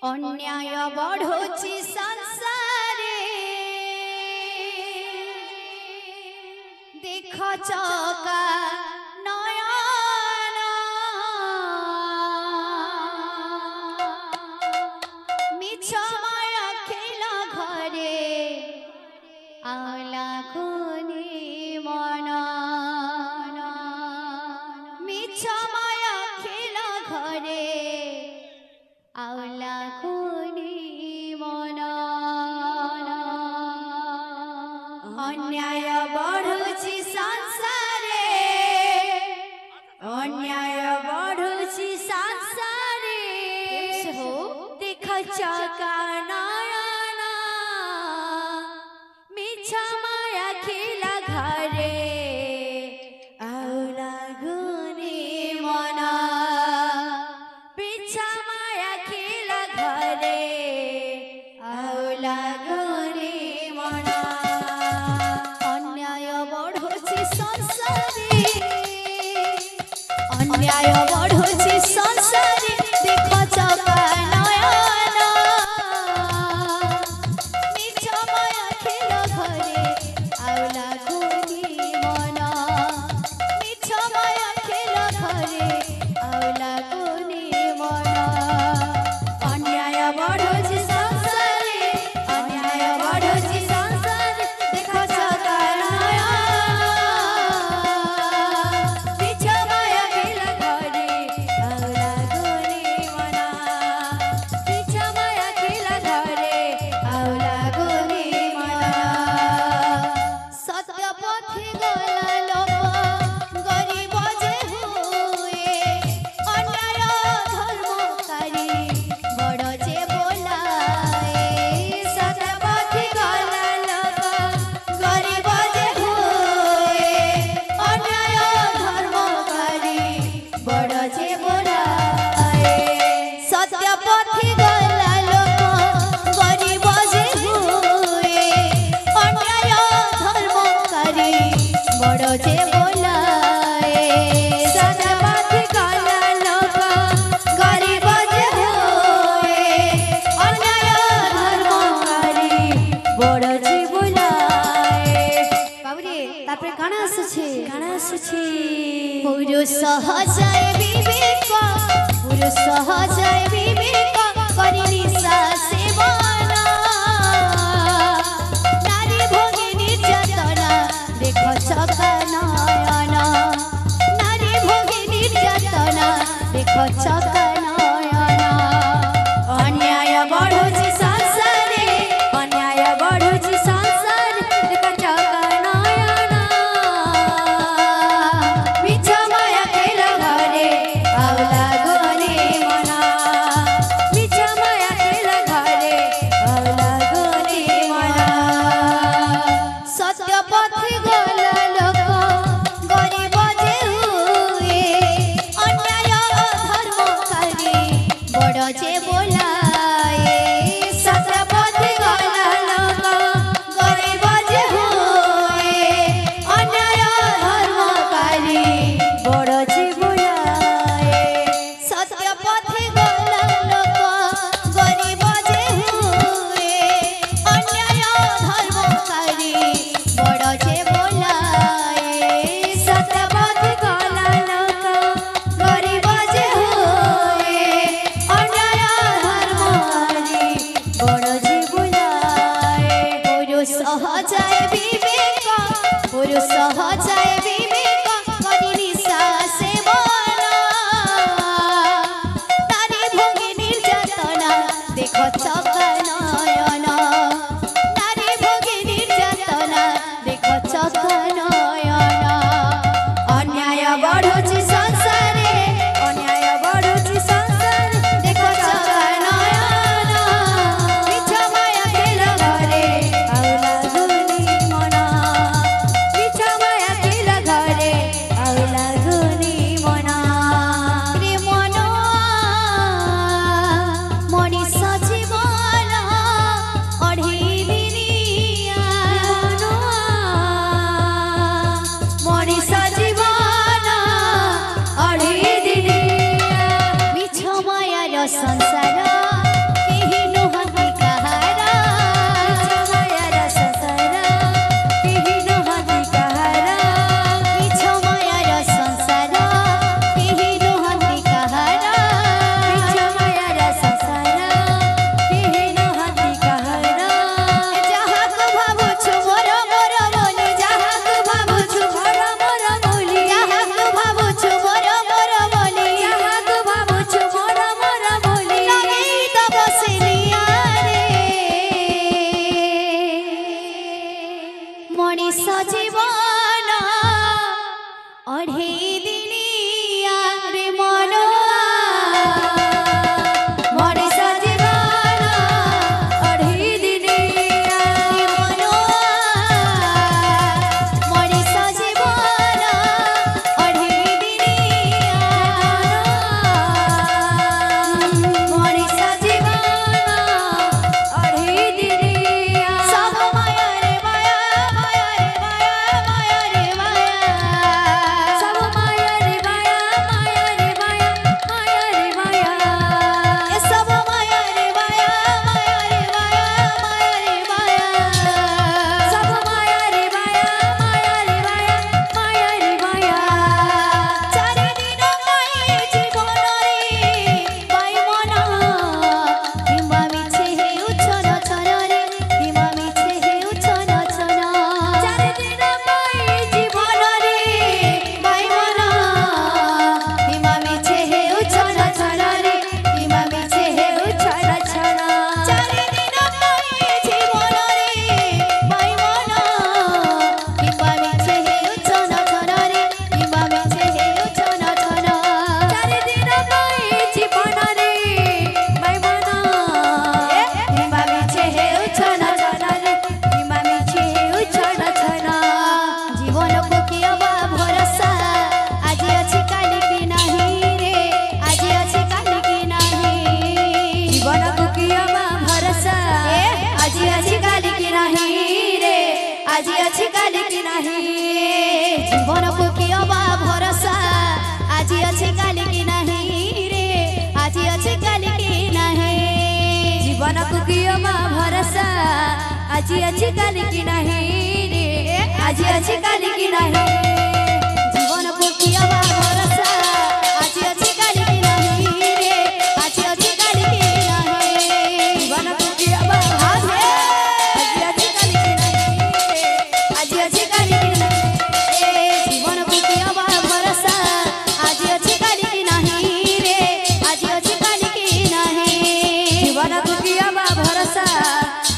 अन्याय बढ़ुची संसारे देख चका नयन मिछ माया खेल घरे आला खुनी मन मिछ माया खेल घरे आला खुनी मन अन्याय बढ़ुची संसारे अन्याय बढ़ुची संसारे देख चका नयन मिछ माया खेल घरे आला खुनी मन मिछ माया खेल घरे आला खुनी मन अन्याय बढ़ुची संसारे अन्याय बढ़ुची संसारे देख चका नयन मिछ माया खेल घरे आला खुनी मन मिछ माया खेल घरे आला खुनी मन अन्याय बढ़ुची संसारे अन्याय बढ़ुची संसारे देख चका नयन मिछ माया खेल घरे आला खुनी मन मिछ माया खेल घरे आला खुनी मन सत्य पथे गला लोक गरीब जे हुए अन्याय धर्मकारी बड़ जे बोलाए सत्य पथे गला लोक गरीब जे हुए अन्याय धर्मकारी बड़ जे बोलाए सत्य पथे गला लोक गरीब जे हुए अन्याय धर्मकारी बड़ जे बोलाए सत्य पथे गला लोक गरीब जे हुए अन्याय धर्मकारी बड़ जे बोलाए बाबुरे तापर गाना आसुछे पुरुष सहजय विवेक पुरुष सहजय विवेक करि निशा सेवन नारी भोगी निर्यातना देख चका नयन नारी भोगी निर्यातना देख चका नयन अन्याय बढ़ुची संसारे अन्याय बढ़ुची संसारे देख चका नयन मिछ माया खेल घरे आला खुनी मन मिछ माया खेल घरे आला खुनी मन सत्य पथे गला लोक गरीब जे हुए अन्याय धर्मकारी बड़ जे बोलाए सत्य पथे गला लोक गरीब जे हुए अन्याय धर्मकारी बड़ जे बोलाए सत्य पथे गला लोक गरीब जे हुए अन्याय धर्मकारी बड़ जे बोलाए सत्य पथे गला लोक गरीब जे हुए अन्याय धर्मकारी बड़ जे बोलाए पुरुष सहजय विवेक पुरुष सहजय विवेक करि निशा सेवन नारी भोगी निर्यातना देख चका नयन नारी भोगी निर्यातना देख चका नयन अन्याय बढ़ुची संसारे अन्याय बढ़ुची संसारे देख चका नयन मिछ माया खेल घरे आला खुनी मन मिछ माया खेल घरे आला खुनी मन रे मन मनिष जीवन अढ़ी दिनिया मनिष जीवन আজি আজি কালি কি নাহি রে আজি আজি কালি কি নাহি জীবন প্রকিয়া বা ভরসা আজি আজি কালি কি নাহি রে আজি আজি কালি কি নাহি জীবন প্রকিয়া বা ভরসা আজি আজি কালি কি নাহি রে আজি আজি কালি কি নাহি জীবন প্রকিয়া বা ভরসা আজি আজি কালি কি নাহি রে আজি আজি কালি কি নাহি জীবন প্রকিয়া বা ভরসা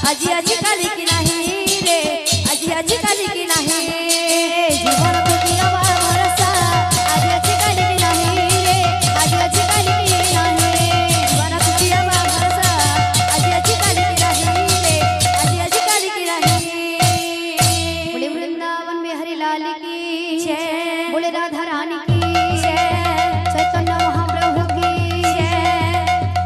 আজি আজি কালি